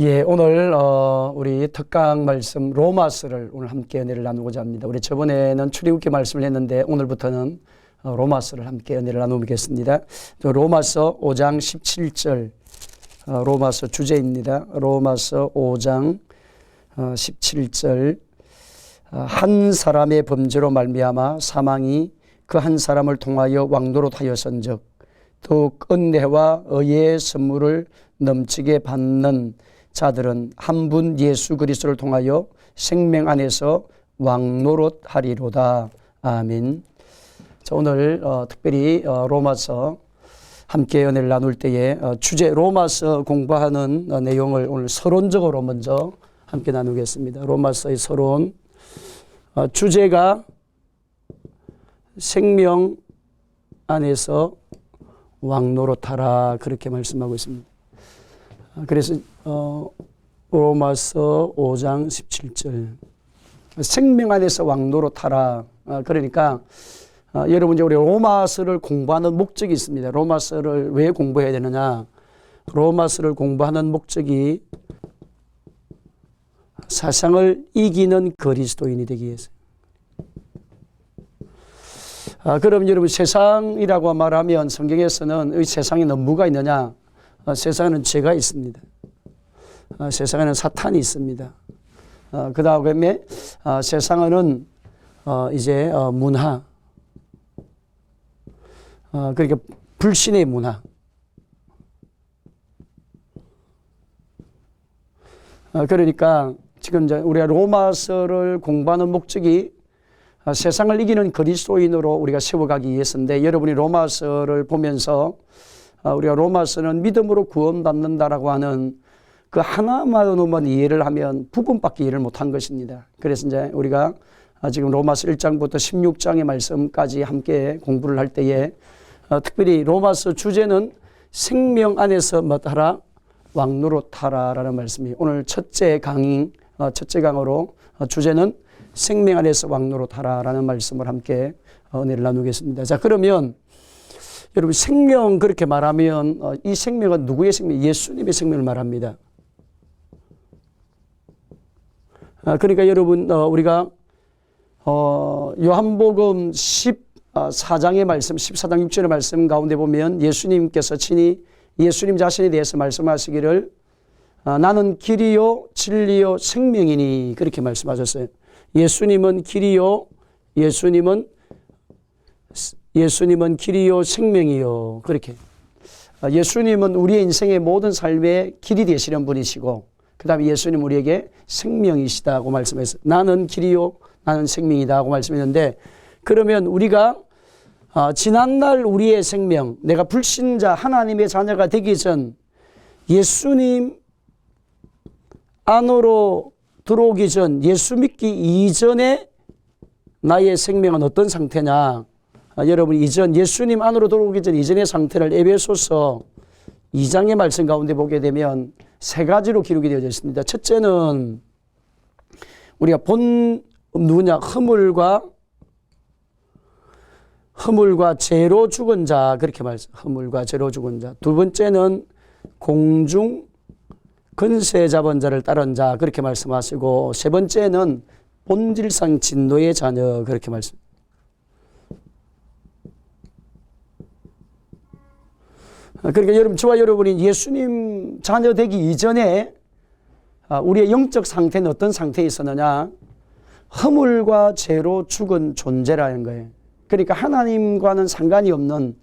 예, 오늘 우리 특강 말씀 로마서를 오늘 함께 은혜를 나누고자 합니다. 우리 저번에는 출애굽기 말씀을 했는데 오늘부터는 로마서를 함께 은혜를 나누겠습니다. 로마서 5장 17절 로마서 주제입니다. 로마서 5장 17절 한 사람의 범죄로 말미암아 사망이 그 한 사람을 통하여 왕노릇 하였은즉 더욱 은혜와 의의 선물을 넘치게 받는 자들은 한 분 예수 그리스도를 통하여 생명 안에서 왕노릇 하리로다. 아멘. 자, 오늘 특별히 로마서 함께 은혜를 나눌 때에 주제 로마서 공부하는 내용을 오늘 서론적으로 먼저 함께 나누겠습니다. 로마서의 서론 주제가 생명 안에서 왕노릇하라 그렇게 말씀하고 있습니다. 그래서 로마서 5장 17절 생명 안에서 왕노릇하라. 그러니까 여러분 이제 우리 로마서를 공부하는 목적이 있습니다. 로마서를 왜 공부해야 되느냐? 로마서를 공부하는 목적이 세상을 이기는 그리스도인이 되기 위해서. 그럼 여러분 세상이라고 말하면 성경에서는 이 세상에는 뭐가 있느냐? 세상에는 죄가 있습니다. 세상에는 사탄이 있습니다. 그 다음에 세상에는 이제 문화, 그러니까 불신의 문화. 그러니까 지금 이제 우리가 로마서를 공부하는 목적이 세상을 이기는 그리스도인으로 우리가 세워가기 위해서인데, 여러분이 로마서를 보면서 우리가 로마서는 믿음으로 구원받는다라고 하는 그 하나만으로만 이해를 하면 부분밖에 이해를 못한 것입니다. 그래서 이제 우리가 지금 로마서 1장부터 16장의 말씀까지 함께 공부를 할 때에 특별히 로마서 주제는 생명 안에서 뭐하라? 왕노릇하라라는 말씀이 오늘 첫째 강으로 주제는 생명 안에서 왕노릇하라라는 말씀을 함께 은혜를 나누겠습니다. 자, 그러면 여러분 생명 그렇게 말하면 이 생명은 누구의 생명? 예수님의 생명을 말합니다. 그러니까 여러분 우리가 요한복음 14장의 말씀 14장 6절의 말씀 가운데 보면 예수님께서 친히 예수님 자신에 대해서 말씀하시기를 나는 길이요 진리요 생명이니 그렇게 말씀하셨어요. 예수님은 길이요 예수님은 길이요 생명이요. 그렇게 예수님은 우리의 인생의 모든 삶의 길이 되시는 분이시고, 그 다음에 예수님 우리에게 생명이시다고 말씀했어요. 나는 길이요 나는 생명이다고 말씀했는데, 그러면 우리가 지난날 우리의 생명, 내가 불신자 하나님의 자녀가 되기 전 예수님 안으로 들어오기 전, 예수 믿기 이전에 나의 생명은 어떤 상태냐? 여러분 이전 예수님 안으로 들어오기 전 이전의 상태를 에베소서 2장의 말씀 가운데 보게 되면 세 가지로 기록이 되어져 있습니다. 첫째는 우리가 누구냐? 허물과 죄로 죽은 자 그렇게 말씀. 허물과 죄로 죽은 자. 두 번째는 공중 근세 잡은 자를 따른 자 그렇게 말씀하시고, 세 번째는 본질상 진노의 자녀 그렇게 말씀. 그러니까 여러분 저와 여러분이 예수님 자녀 되기 이전에 우리의 영적 상태는 어떤 상태에 있었느냐? 허물과 죄로 죽은 존재라는 거예요. 그러니까 하나님과는 상관이 없는,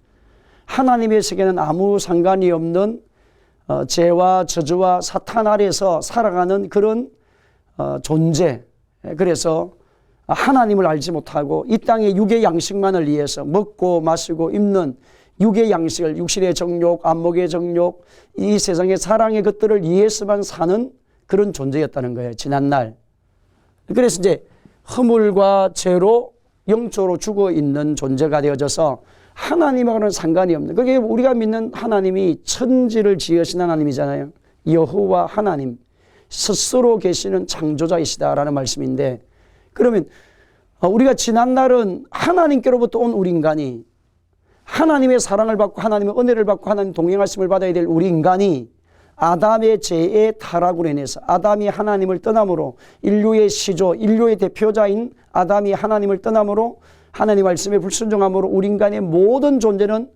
하나님의 세계는 아무 상관이 없는 죄와 저주와 사탄 아래서 살아가는 그런 존재. 그래서 하나님을 알지 못하고 이 땅의 육의 양식만을 위해서 먹고 마시고 입는 육의 양식을, 육신의 정욕, 안목의 정욕, 이 세상의 사랑의 것들을 위해서만 사는 그런 존재였다는 거예요, 지난날. 그래서 이제 허물과 죄로 영적으로 죽어 있는 존재가 되어져서 하나님하고는 상관이 없는, 그게 우리가 믿는 하나님이 천지를 지으신 하나님이잖아요. 여호와 하나님 스스로 계시는 창조자이시다라는 말씀인데, 그러면 우리가 지난날은 하나님께로부터 온 우리 인간이 하나님의 사랑을 받고 하나님의 은혜를 받고 하나님 동행하심을 받아야 될 우리 인간이 아담의 죄의 타락으로 인해서 아담이 하나님을 떠남으로 인류의 시조, 인류의 대표자인 아담이 하나님을 떠남으로 하나님 말씀에 불순종함으로 우리 인간의 모든 존재는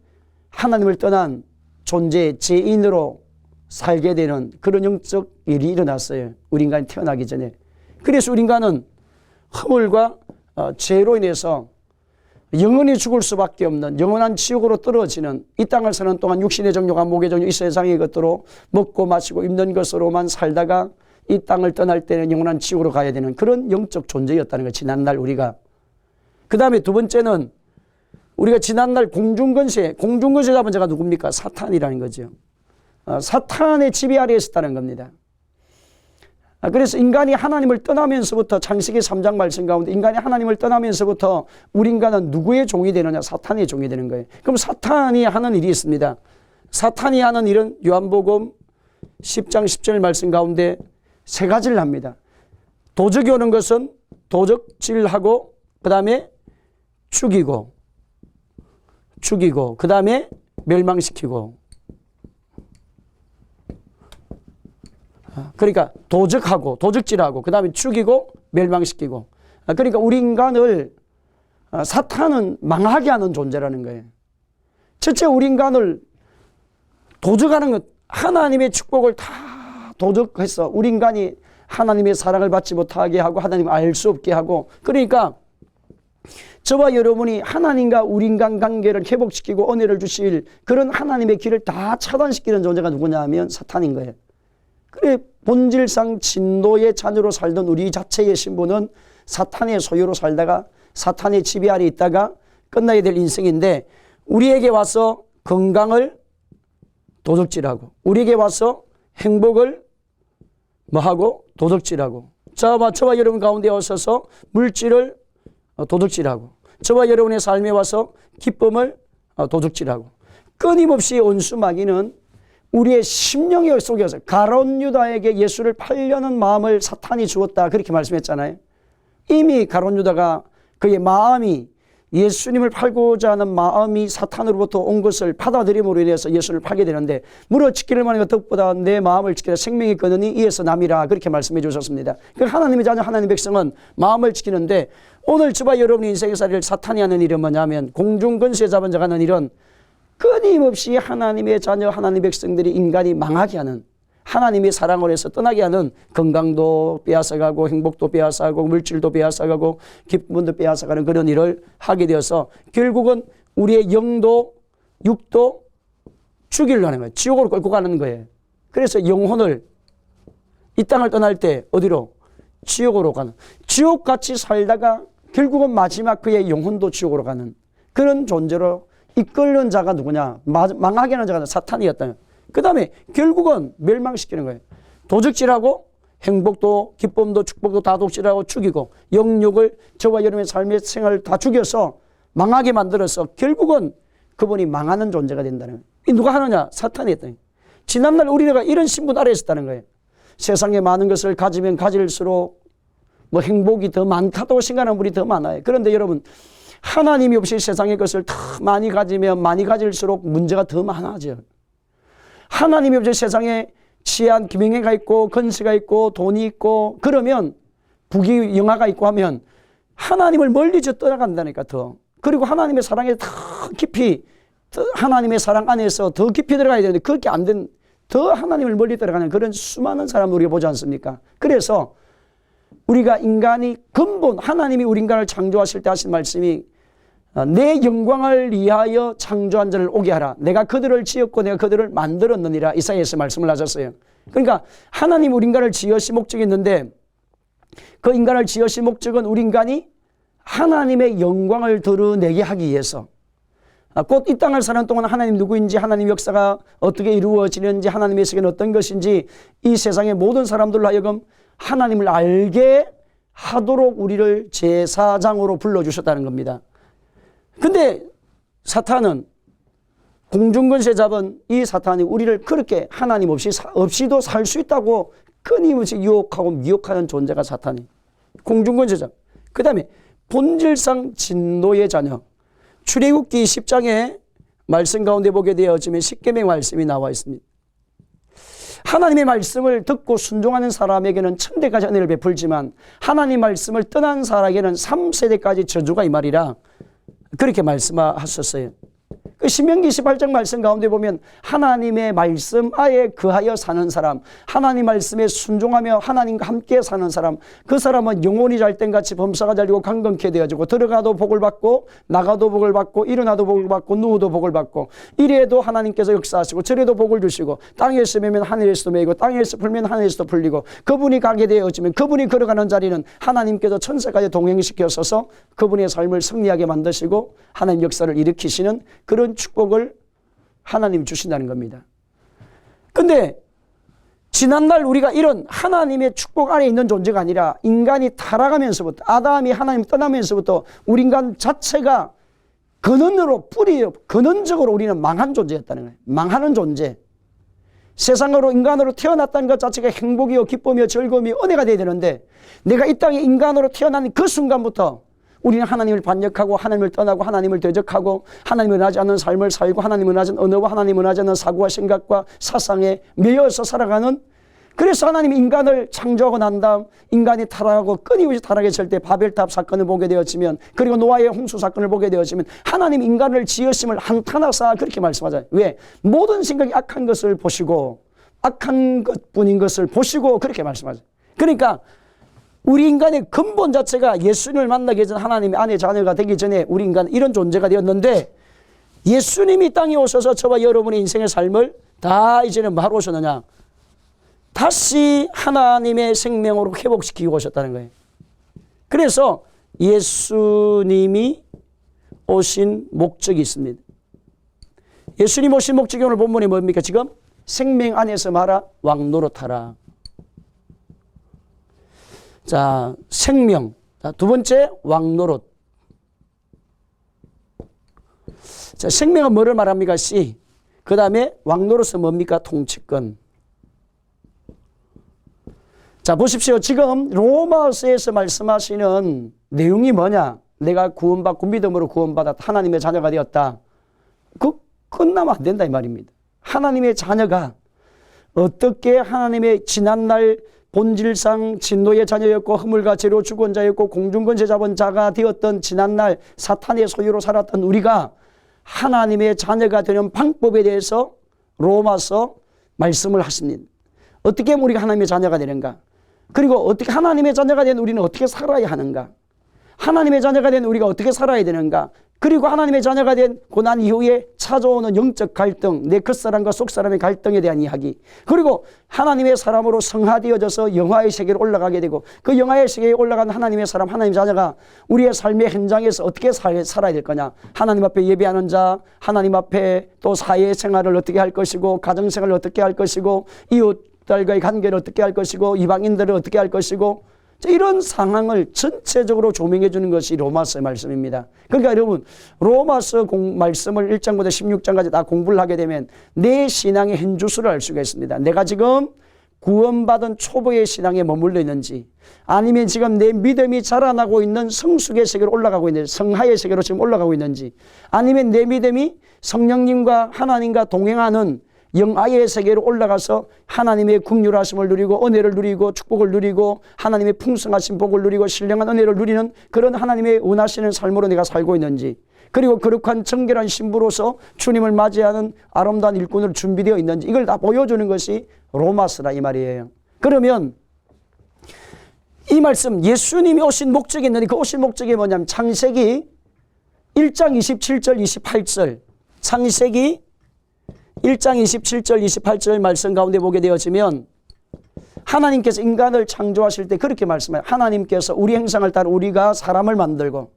하나님을 떠난 존재, 죄인으로 살게 되는 그런 영적 일이 일어났어요. 우리 인간이 태어나기 전에. 그래서 우리 인간은 허물과 죄로 인해서 영원히 죽을 수밖에 없는 영원한 지옥으로 떨어지는 이 땅을 사는 동안 육신의 정욕과 목의 정욕 이 세상의 것들로 먹고 마시고 입는 것으로만 살다가 이 땅을 떠날 때는 영원한 지옥으로 가야 되는 그런 영적 존재였다는 거 지난날 우리가. 그 다음에 두 번째는 우리가 지난날 공중권세 잡은 자가 누굽니까? 사탄이라는 거죠. 사탄의 지배 아래에 있었다는 겁니다. 그래서 인간이 하나님을 떠나면서부터 창세기 3장 말씀 가운데 인간이 하나님을 떠나면서부터 우리 인간은 누구의 종이 되느냐? 사탄의 종이 되는 거예요. 그럼 사탄이 하는 일이 있습니다. 사탄이 하는 일은 요한복음 10장 10절 말씀 가운데 세 가지를 합니다. 도적이 오는 것은 도적질하고 그 다음에 죽이고 그 다음에 멸망시키고. 그러니까 도적하고 도적질하고 그 다음에 죽이고 멸망시키고. 그러니까 우리 인간을 사탄은 망하게 하는 존재라는 거예요. 첫째 우리 인간을 도적하는 것, 하나님의 축복을 다 도적해서 우리 인간이 하나님의 사랑을 받지 못하게 하고 하나님을 알 수 없게 하고. 그러니까 저와 여러분이 하나님과 우리 인간 관계를 회복시키고 은혜를 주실 그런 하나님의 길을 다 차단시키는 존재가 누구냐 하면 사탄인 거예요. 그래 본질상 진노의 자녀로 살던 우리 자체의 신분은 사탄의 소유로 살다가 사탄의 지배 아래 있다가 끝나야 될 인생인데 우리에게 와서 건강을 도둑질하고 우리에게 와서 행복을 뭐하고 도둑질하고 저와 여러분 가운데 오셔서 물질을 도둑질하고 저와 여러분의 삶에 와서 기쁨을 도둑질하고 끊임없이 온수마귀는 우리의 심령의 속에서 가룟 유다에게 예수를 팔려는 마음을 사탄이 주었다 그렇게 말씀했잖아요. 이미 가룟 유다가 그의 마음이 예수님을 팔고자 하는 마음이 사탄으로부터 온 것을 받아들임으로 인해서 예수를 팔게 되는데 무릇 지키를 만한 것 덕보다 내 마음을 지키라 생명이 끊으니 이에서 남이라 그렇게 말씀해 주셨습니다. 그 하나님의 자녀 하나님의 백성은 마음을 지키는데 오늘 저와 여러분의 인생에서 사탄이 하는 일은 뭐냐면 공중권세 잡은 자가 하는 일은 끊임없이 하나님의 자녀 하나님의 백성들이 인간이 망하게 하는 하나님의 사랑을 해서 떠나게 하는 건강도 빼앗아가고 행복도 빼앗아가고 물질도 빼앗아가고 기쁨도 빼앗아가는 그런 일을 하게 되어서 결국은 우리의 영도 육도 죽이려고 하는 거예요. 지옥으로 끌고 가는 거예요. 그래서 영혼을 이 땅을 떠날 때 어디로? 지옥으로 가는 지옥같이 살다가 결국은 마지막 그의 영혼도 지옥으로 가는 그런 존재로 이끌는 자가 누구냐? 망하게 하는 자가 사탄이었다. 그 다음에 결국은 멸망시키는 거예요. 도적질하고 행복도 기쁨도 축복도 다 도둑질하고 죽이고 영육을 저와 여러분의 삶의 생활을 다 죽여서 망하게 만들어서 결국은 그분이 망하는 존재가 된다는 거예요. 이 누가 하느냐? 사탄이 했다. 지난날 우리가 이런 신분 아래에 있었다는 거예요. 세상에 많은 것을 가지면 가질수록 뭐 행복이 더 많다고 생각하는 분이 더 많아요. 그런데 여러분 하나님이 없이 세상의 것을 더 많이 가지면 많이 가질수록 문제가 더 많아져요. 하나님이 없이 세상에 치안, 기명회가 있고 건세가 있고 돈이 있고 그러면 부귀 영화가 있고 하면 하나님을 멀리 떠나간다니까 더. 그리고 하나님의 사랑에 더 깊이 더 하나님의 사랑 안에서 더 깊이 들어가야 되는데 그렇게 안 된 더 하나님을 멀리 따라가는 그런 수많은 사람을 우리가 보지 않습니까? 그래서 우리가 인간이 근본 하나님이 우리 인간을 창조하실 때 하신 말씀이 내 영광을 위하여 창조한 자를 오게 하라. 내가 그들을 지었고 내가 그들을 만들었느니라. 이사야에서 말씀을 하셨어요. 그러니까 하나님 우리 인간을 지으신 목적이 있는데 그 인간을 지으신 목적은 우리 인간이 하나님의 영광을 드러내게 하기 위해서 곧 이 땅을 사는 동안 하나님 누구인지 하나님 역사가 어떻게 이루어지는지 하나님의 세계는 어떤 것인지 이 세상의 모든 사람들로 하여금 하나님을 알게 하도록 우리를 제사장으로 불러주셨다는 겁니다. 근데 사탄은 공중권세 잡은 이 사탄이 우리를 그렇게 하나님 없이도 살 수 있다고 끊임없이 유혹하고 미혹하는 존재가 사탄이 공중권세자. 그 다음에 본질상 진노의 자녀. 출애굽기 10장에 말씀 가운데 보게 되어지면 십계명 말씀이 나와 있습니다. 하나님의 말씀을 듣고 순종하는 사람에게는 천대까지 은혜를 베풀지만 하나님 말씀을 떠난 사람에게는 3세대까지 저주가 이 말이라 그렇게 말씀하셨어요. 그 신명기 18장 말씀 가운데 보면 하나님의 말씀 아에 거하여 사는 사람, 하나님 말씀에 순종하며 하나님과 함께 사는 사람, 그 사람은 영혼이 잘된같이 범사가 잘되고 강건케 되어지고 들어가도 복을 받고 나가도 복을 받고 일어나도 복을 받고 누워도 복을 받고 이래도 하나님께서 역사하시고 저래도 복을 주시고 땅에서 매면 하늘에서도 매이고 땅에서 풀면 하늘에서도 풀리고 그분이 가게 되어지면 그분이 걸어가는 자리는 하나님께서 천사까지 동행시켜서서 그분의 삶을 승리하게 만드시고 하나님 역사를 일으키시는 그런 축복을 하나님 주신다는 겁니다. 근데 지난날 우리가 이런 하나님의 축복 안에 있는 존재가 아니라 인간이 타락하면서부터 아담이 하나님 떠나면서부터 우리 인간 자체가 근원으로 근원적으로 우리는 망한 존재였다는 거예요. 망하는 존재. 세상으로 인간으로 태어났다는 것 자체가 행복이요 기쁨이요 즐거움이 은혜가 되어야 되는데 내가 이 땅에 인간으로 태어난 그 순간부터 우리는 하나님을 반역하고 하나님을 떠나고 하나님을 대적하고 하나님을 원하지 않는 삶을 살고 하나님을 원하지 않는 언어와 하나님을 원하지 않는 사고와 생각과 사상에 매여서 살아가는, 그래서 하나님이 인간을 창조하고 난 다음 인간이 타락하고 끊임없이 타락했을 때 바벨탑 사건을 보게 되었지만 그리고 노아의 홍수 사건을 보게 되었지만 하나님 인간을 지으심을 한탄하사 그렇게 말씀하잖아요. 왜? 모든 생각이 악한 것을 보시고 악한 것뿐인 것을 보시고 그렇게 말씀하죠. 그러니까 우리 인간의 근본 자체가 예수님을 만나기 전 하나님의 아내 자녀가 되기 전에 우리 인간은 이런 존재가 되었는데 예수님이 땅에 오셔서 저와 여러분의 인생의 삶을 다 이제는 뭐하러 오셨느냐? 다시 하나님의 생명으로 회복시키고 오셨다는 거예요. 그래서 예수님이 오신 목적이 있습니다. 예수님 오신 목적이 오늘 본문이 뭡니까? 지금 생명 안에서 말아 왕노릇하라. 자, 생명. 자, 두 번째, 왕노릇. 자, 생명은 뭐를 말합니까? 씨. 그 다음에 왕노릇은 뭡니까? 통치권. 자, 보십시오. 지금 로마서에서 말씀하시는 내용이 뭐냐? 내가 구원받고 믿음으로 구원받았다. 하나님의 자녀가 되었다. 그 끝나면 안 된다 이 말입니다. 하나님의 자녀가 어떻게 하나님의 지난날 본질상 진노의 자녀였고 허물과 죄로 죽은 자였고 공중권세 잡은 자가 되었던 지난날 사탄의 소유로 살았던 우리가 하나님의 자녀가 되는 방법에 대해서 로마서 말씀을 하십니다. 어떻게 하면 우리가 하나님의 자녀가 되는가? 그리고 어떻게 하나님의 자녀가 된 우리는 어떻게 살아야 하는가? 하나님의 자녀가 된 우리가 어떻게 살아야 되는가? 그리고 하나님의 자녀가 된 고난 이후에 찾아오는 영적 갈등, 내 겉사람과 속사람의 갈등에 대한 이야기, 그리고 하나님의 사람으로 성화되어져서 영화의 세계로 올라가게 되고 그 영화의 세계에 올라간 하나님의 사람, 하나님의 자녀가 우리의 삶의 현장에서 어떻게 살아야 될 거냐? 하나님 앞에 예배하는 자, 하나님 앞에 또 사회생활을 어떻게 할 것이고 가정생활을 어떻게 할 것이고 이웃들과의 관계를 어떻게 할 것이고 이방인들을 어떻게 할 것이고 이런 상황을 전체적으로 조명해 주는 것이 로마서의 말씀입니다. 그러니까 여러분 로마서 말씀을 1장부터 16장까지 다 공부를 하게 되면 내 신앙의 현주소를 알 수가 있습니다. 내가 지금 구원받은 초보의 신앙에 머물러 있는지 아니면 지금 내 믿음이 자라나고 있는 성숙의 세계로 올라가고 있는지 성하의 세계로 지금 올라가고 있는지 아니면 내 믿음이 성령님과 하나님과 동행하는 영아의 세계로 올라가서 하나님의 긍휼하심을 누리고 은혜를 누리고 축복을 누리고 하나님의 풍성하신 복을 누리고 신령한 은혜를 누리는 그런 하나님의 원하시는 삶으로 내가 살고 있는지, 그리고 거룩한 정결한 신부로서 주님을 맞이하는 아름다운 일꾼으로 준비되어 있는지 이걸 다 보여주는 것이 로마서라 이 말이에요. 그러면 이 말씀 예수님이 오신 목적이 있는데 그 오신 목적이 뭐냐면 창세기 1장 27절 28절 창세기 1장 27절 28절 말씀 가운데 보게 되어지면 하나님께서 인간을 창조하실 때 그렇게 말씀해요. 하나님께서 우리 형상을 따라 우리가 사람을 만들고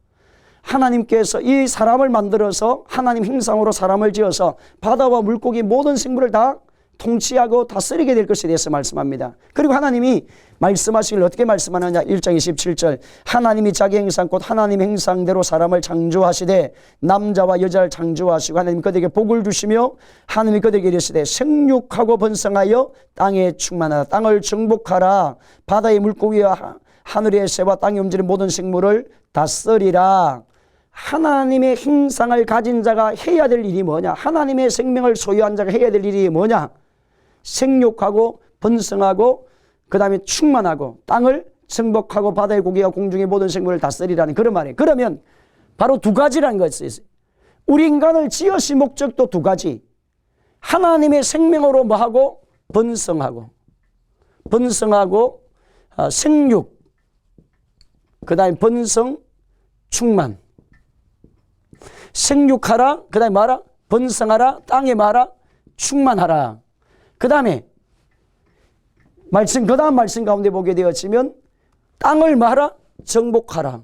하나님께서 이 사람을 만들어서 하나님 형상으로 사람을 지어서 바다와 물고기 모든 생물을 다 통치하고 다스리게 될 것에 대해서 말씀합니다. 그리고 하나님이 말씀하시길 어떻게 말씀하느냐 1장 27절 하나님이 자기 형상 곧 하나님 형상대로 사람을 창조하시되 남자와 여자를 창조하시고 하나님 그들에게 복을 주시며 하나님이 그들에게 이르시되 생육하고 번성하여 땅에 충만하라 땅을 정복하라 바다의 물고기와 하늘의 새와 땅에 움직이는 모든 생물을 다스리라. 하나님의 형상을 가진 자가 해야 될 일이 뭐냐? 하나님의 생명을 소유한 자가 해야 될 일이 뭐냐? 생육하고 번성하고 그 다음에 충만하고 땅을 정복하고 바다의 고기와 공중의 모든 생물을 다스리라는 그런 말이에요. 그러면 바로 두 가지라는 것이 있어요. 우리 인간을 지으신 목적도 두 가지. 하나님의 생명으로 뭐하고 번성하고 생육, 그 다음에 번성, 충만. 생육하라, 그 다음에 뭐하라? 번성하라, 땅에 뭐하라? 충만하라. 그 다음에 말씀, 그 다음 말씀 가운데 보게 되었지만 땅을 뭐하라? 정복하라.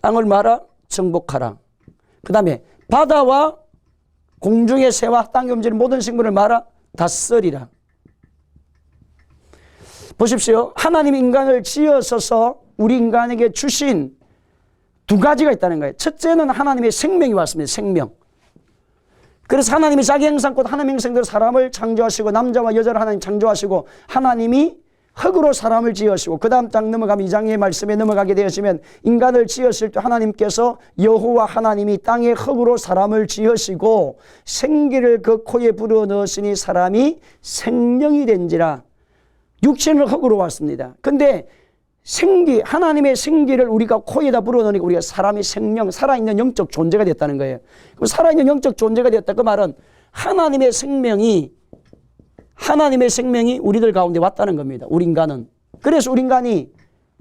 땅을 뭐하라? 정복하라. 그 다음에 바다와 공중의 새와 땅에 움직이는 모든 생물을 뭐하라? 다스리라. 보십시오. 하나님 인간을 지어서서 우리 인간에게 주신 두 가지가 있다는 거예요. 첫째는 하나님의 생명이 왔습니다. 생명. 그래서 하나님이 자기 형상껏 하나님 형상대로 사람을 창조하시고 남자와 여자를 하나님 창조하시고 하나님이 흙으로 사람을 지으시고 그 다음 장 넘어가면 2장의 말씀에 넘어가게 되었으면 인간을 지으실 때 하나님께서 여호와 하나님이 땅의 흙으로 사람을 지으시고 생기를 그 코에 불어넣으시니 사람이 생명이 된지라. 육신을 흙으로 왔습니다. 근데 생기, 하나님의 생기를 우리가 코에다 불어넣으니까 우리가 사람의 생명, 살아있는 영적 존재가 됐다는 거예요. 그럼 살아있는 영적 존재가 됐다. 그 말은 하나님의 생명이 우리들 가운데 왔다는 겁니다. 우리 인간은. 그래서 우리 인간이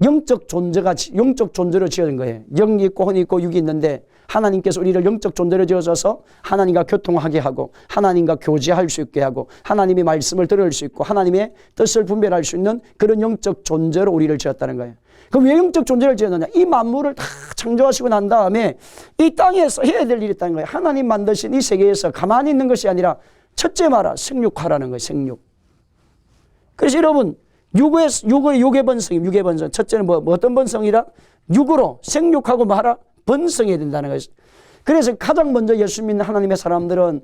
영적 존재로 지어진 거예요. 영이 있고 혼이 있고 육이 있는데 하나님께서 우리를 영적 존재로 지어서 하나님과 교통하게 하고 하나님과 교제할 수 있게 하고 하나님의 말씀을 들을 수 있고 하나님의 뜻을 분별할 수 있는 그런 영적 존재로 우리를 지었다는 거예요. 그럼 왜 영적 존재를 지었느냐? 이 만물을 다 창조하시고 난 다음에 이 땅에서 해야 될 일이 있다는 거예요. 하나님 만드신 이 세계에서 가만히 있는 것이 아니라 첫째 말아 생육하라는 거예요. 생육. 그래서 여러분 육의 번성. 첫째는 어떤 번성이라? 육으로 생육하고 말아 번성해야 된다는 것이죠. 그래서 가장 먼저 예수 믿는 하나님의 사람들은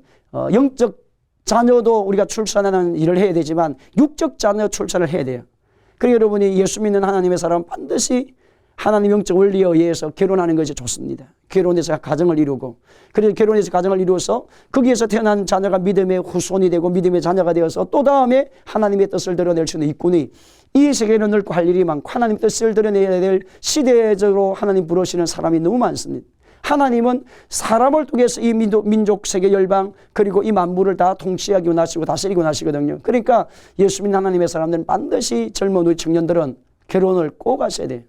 영적 자녀도 우리가 출산하는 일을 해야 되지만 육적 자녀 출산을 해야 돼요. 그리고 여러분이 예수 믿는 하나님의 사람은 반드시 하나님 영적 원리에 의해서 결혼하는 것이 좋습니다. 결혼해서 가정을 이루고 그래서 결혼해서 가정을 이루어서 거기에서 태어난 자녀가 믿음의 후손이 되고 믿음의 자녀가 되어서 또 다음에 하나님의 뜻을 드러낼 수 있는 일꾼이 이 세계는 넓고 할 일이 많고 하나님 뜻을 드러내야 될 시대적으로 하나님 부르시는 사람이 너무 많습니다. 하나님은 사람을 통해서 이 민족, 세계, 열방 그리고 이 만물을 다 통치하고 나시고 다스리고 나시거든요. 그러니까 예수 믿는 하나님의 사람들은 반드시 젊은 우리 청년들은 결혼을 꼭 하셔야 돼요.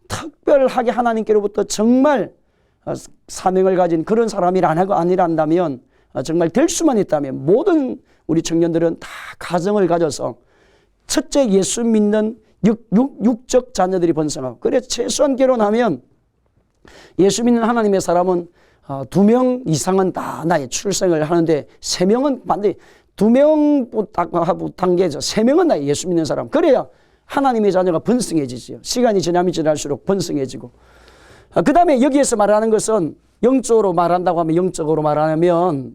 특별하게 하나님께로부터 정말 사명을 가진 그런 사람이 아니란다면 정말 될 수만 있다면 모든 우리 청년들은 다 가정을 가져서 첫째 예수 믿는 육적 자녀들이 번성하고 그래서 최소한 결혼하면 예수 믿는 하나님의 사람은 2명 이상은 다 나의 출생을 하는데 3명은 반드시 2명 단계죠. 3명은 나의 예수 믿는 사람. 그래야 하나님의 자녀가 번성해지지요. 시간이 지나면 지날수록 번성해지고. 그 다음에 여기에서 말하는 것은 영적으로 말한다고 하면 영적으로 말하면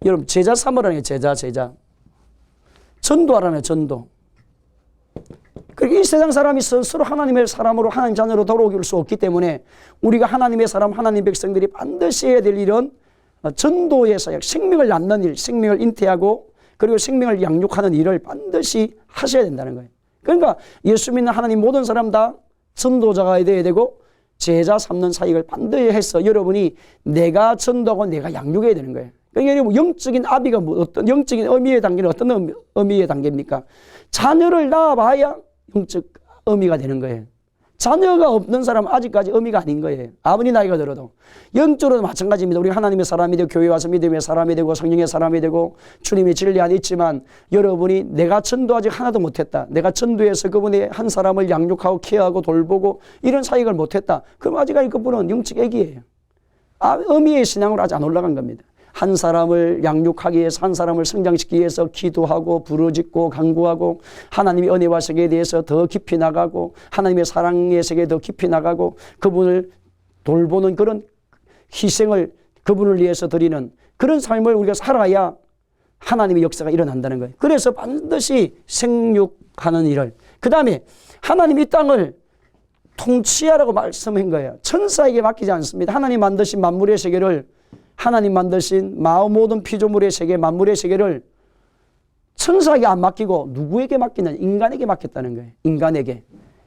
여러분 제자 삼으라는 게 제자. 전도하라는 전도. 그러니까 이 세상 사람이 스스로 하나님의 사람으로 하나님 자녀로 돌아올 수 없기 때문에 우리가 하나님의 사람, 하나님 백성들이 반드시 해야 될 일은 전도의 사역, 생명을 낳는 일, 생명을 잉태하고 그리고 생명을 양육하는 일을 반드시 하셔야 된다는 거예요. 그러니까 예수 믿는 하나님 모든 사람 다 전도자가 되어야 되고 제자 삼는 사역을 반드시 해서 여러분이 내가 전도하고 내가 양육해야 되는 거예요. 그러니까 여러분 영적인 아비가 어떤 영적인 의미의 단계는 어떤 의미의 단계입니까? 자녀를 낳아봐야 영적 의미가 되는 거예요. 자녀가 없는 사람은 아직까지 의미가 아닌 거예요. 아무리 나이가 들어도. 영적으로도 마찬가지입니다. 우리 하나님의 사람이 되고 교회 와서 믿음의 사람이 되고 성령의 사람이 되고 주님의 진리 안에 있지만 여러분이 내가 전도 아직 하나도 못했다. 내가 전도해서 그분의 한 사람을 양육하고 케어하고 돌보고 이런 사역을 못했다. 그럼 아직까지 그분은 영적 애기예요. 의미의 신앙으로 아직 안 올라간 겁니다. 한 사람을 양육하기 위해서 한 사람을 성장시키기 위해서 기도하고 부르짖고 간구하고 하나님의 은혜와 세계에 대해서 더 깊이 나가고 하나님의 사랑의 세계에 더 깊이 나가고 그분을 돌보는 그런 희생을 그분을 위해서 드리는 그런 삶을 우리가 살아야 하나님의 역사가 일어난다는 거예요. 그래서 반드시 생육하는 일을 그 다음에 하나님 이 땅을 통치하라고 말씀한 거예요. 천사에게 맡기지 않습니다. 하나님 만드신 만물의 세계를 하나님 만드신 모든 피조물의 세계, 만물의 세계를 천사에게 안 맡기고 누구에게 맡기는? 인간에게 맡겼다는 거예요. 인간에게.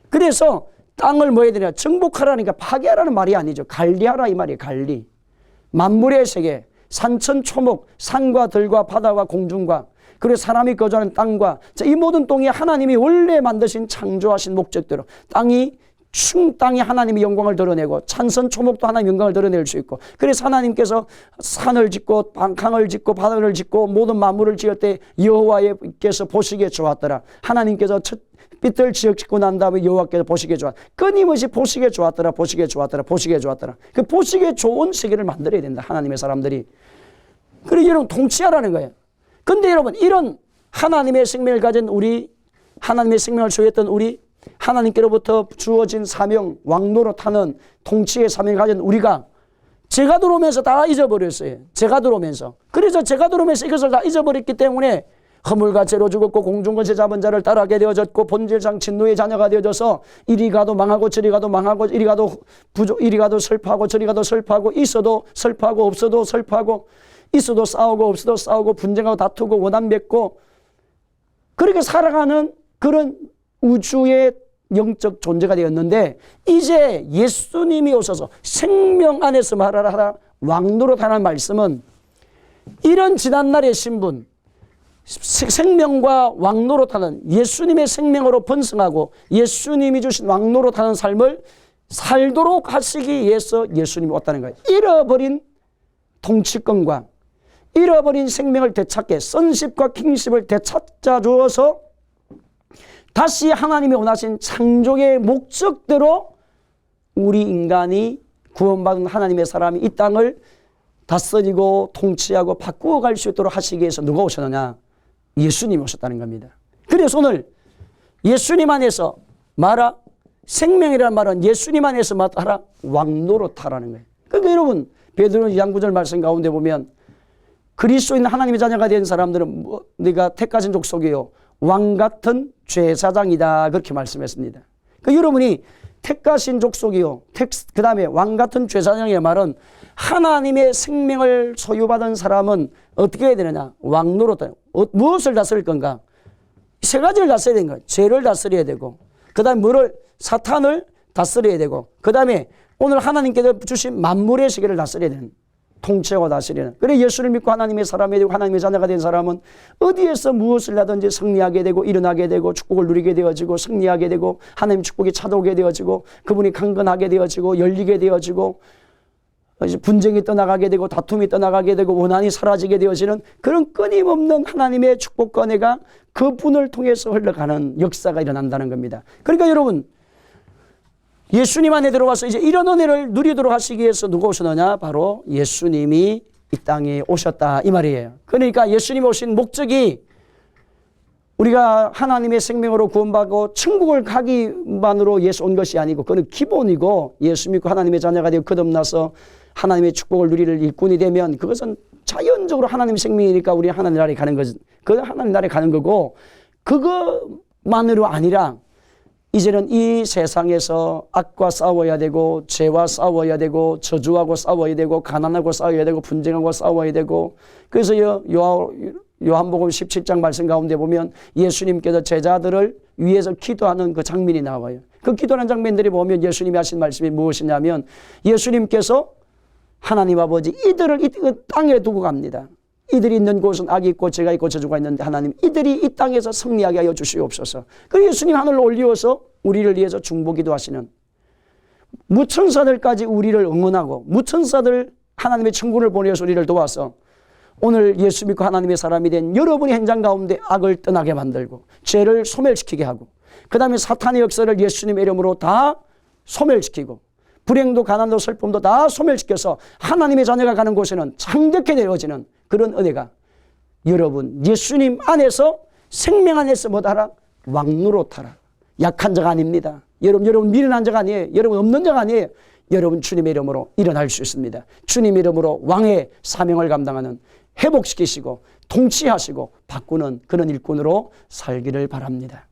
그래서 땅을 뭐 해야 되냐? 정복하라니까 파괴하라는 말이 아니죠. 관리하라 이 말이에요. 관리. 만물의 세계, 산천 초목, 산과 들과 바다와 공중과 그리고 사람이 거주하는 땅과 이 모든 땅이 하나님이 원래 만드신 창조하신 목적대로 땅이 하나님의 영광을 드러내고 찬선 초목도 하나님의 영광을 드러낼 수 있고 그래서 하나님께서 산을 짓고 강을 짓고 바다를 짓고 모든 만물을 지을 때 여호와께서 보시기에 좋았더라. 하나님께서 첫 빛을 짓고 난 다음에 여호와께서 보시기에 좋았더라. 끊임없이 보시기에 좋았더라. 보시기에 좋았더라. 보시기에 좋았더라. 그 보시기에 좋은 세계를 만들어야 된다. 하나님의 사람들이. 그리고 여러분 통치하라는 거예요. 근데 여러분 이런 하나님의 생명을 가진 우리 하나님의 생명을 소유했던 우리 하나님께로부터 주어진 사명 왕노릇하는 통치의 사명을 가진 우리가 제가 들어오면서 다 잊어버렸어요. 제가 들어오면서. 그래서 제가 들어오면서 이것을 다 잊어버렸기 때문에 허물과 죄로 죽었고 공중권세 잡은 자를 따라하게 되어졌고 본질상 진노의 자녀가 되어져서 이리 가도 망하고 저리 가도 망하고 이리 가도 슬퍼하고 저리 가도 슬퍼하고 있어도 슬퍼하고 없어도 슬퍼하고 있어도 싸우고 없어도 싸우고 분쟁하고 다투고 원한 맺고 그렇게 살아가는 그런 우주의 영적 존재가 되었는데 이제 예수님이 오셔서 생명 안에서 말하라 왕노릇하라는 말씀은 이런 지난날의 신분 생명과 왕노릇하는 예수님의 생명으로 번성하고 예수님이 주신 왕노릇하는 삶을 살도록 하시기 위해서 예수님이 왔다는 거예요. 잃어버린 통치권과 잃어버린 생명을 되찾게 선십과 킹십을 되찾아 주어서 다시 하나님이 원하신 창조의 목적대로 우리 인간이 구원받은 하나님의 사람이 이 땅을 다스리고 통치하고 바꾸어 갈 수 있도록 하시기 위해서 누가 오셨느냐? 예수님이 오셨다는 겁니다. 그래서 오늘 예수님 안에서 말하 생명이라는 말은 예수님 안에서 말하라 왕노릇하라는 거예요. 그러니까 여러분 베드로 2장 9절 말씀 가운데 보면 그리스도인 하나님의 자녀가 된 사람들은 네가 택하신 족속이요 왕같은 제사장이다 그렇게 말씀했습니다. 그러니까 여러분이 택하신 족속이요 그 다음에 왕같은 제사장의 말은 하나님의 생명을 소유받은 사람은 어떻게 해야 되느냐? 왕노릇. 무엇을 다스릴 건가? 세 가지를 다스려야 되는 거예요. 죄를 다스려야 되고 그 다음에 사탄을 다스려야 되고 그 다음에 오늘 하나님께서 주신 만물의 세계를 다스려야 되는 통치하고 다스리는. 그래 예수를 믿고 하나님의 사람이 되고 하나님의 자녀가 된 사람은 어디에서 무엇을 하든지 승리하게 되고 일어나게 되고 축복을 누리게 되어지고 승리하게 되고 하나님 축복이 찾아오게 되어지고 그분이 강건하게 되어지고 열리게 되어지고 분쟁이 떠나가게 되고 다툼이 떠나가게 되고 원한이 사라지게 되어지는 그런 끊임없는 하나님의 축복과 은혜가 그분을 통해서 흘러가는 역사가 일어난다는 겁니다. 그러니까 여러분 예수님 안에 들어와서 이제 이런 은혜를 누리도록 하시기 위해서 누가 오셨느냐? 바로 예수님이 이 땅에 오셨다 이 말이에요. 그러니까 예수님이 오신 목적이 우리가 하나님의 생명으로 구원받고 천국을 가기만으로 예수 온 것이 아니고 그건 기본이고 예수 믿고 하나님의 자녀가 되어 거듭나서 하나님의 축복을 누리를 일꾼이 되면 그것은 자연적으로 하나님의 생명이니까 우리 하나님 나라에 가는 거지. 그 하나님 나라에 가는 거고 그것만으로 아니라 이제는 이 세상에서 악과 싸워야 되고 죄와 싸워야 되고 저주하고 싸워야 되고 가난하고 싸워야 되고 분쟁하고 싸워야 되고 그래서 요한복음 17장 말씀 가운데 보면 예수님께서 제자들을 위해서 기도하는 그 장면이 나와요. 그 기도하는 장면들이 보면 예수님이 하신 말씀이 무엇이냐면 예수님께서 하나님 아버지 이들을 이 땅에 두고 갑니다. 이들이 있는 곳은 악이 있고 죄가 있고 저주가 있는데 하나님 이들이 이 땅에서 승리하게 하여 주시옵소서. 그래서 예수님 하늘로 올리어서 우리를 위해서 중보기도 하시는 무천사들까지 우리를 응원하고 무천사들 하나님의 천군을 보내서 우리를 도와서 오늘 예수 믿고 하나님의 사람이 된 여러분의 현장 가운데 악을 떠나게 만들고 죄를 소멸시키게 하고 그 다음에 사탄의 역사를 예수님의 이름으로 다 소멸시키고 불행도 가난도 슬픔도 다 소멸시켜서 하나님의 자녀가 가는 곳에는 창대케 되어지는 그런 은혜가 여러분 예수님 안에서 생명 안에서 뭐하라? 왕노릇하라. 약한 자가 아닙니다. 여러분 미련한 자가 아니에요. 여러분 없는 자가 아니에요. 여러분 주님의 이름으로 일어날 수 있습니다. 주님의 이름으로 왕의 사명을 감당하는 회복시키시고 통치하시고 바꾸는 그런 일꾼으로 살기를 바랍니다.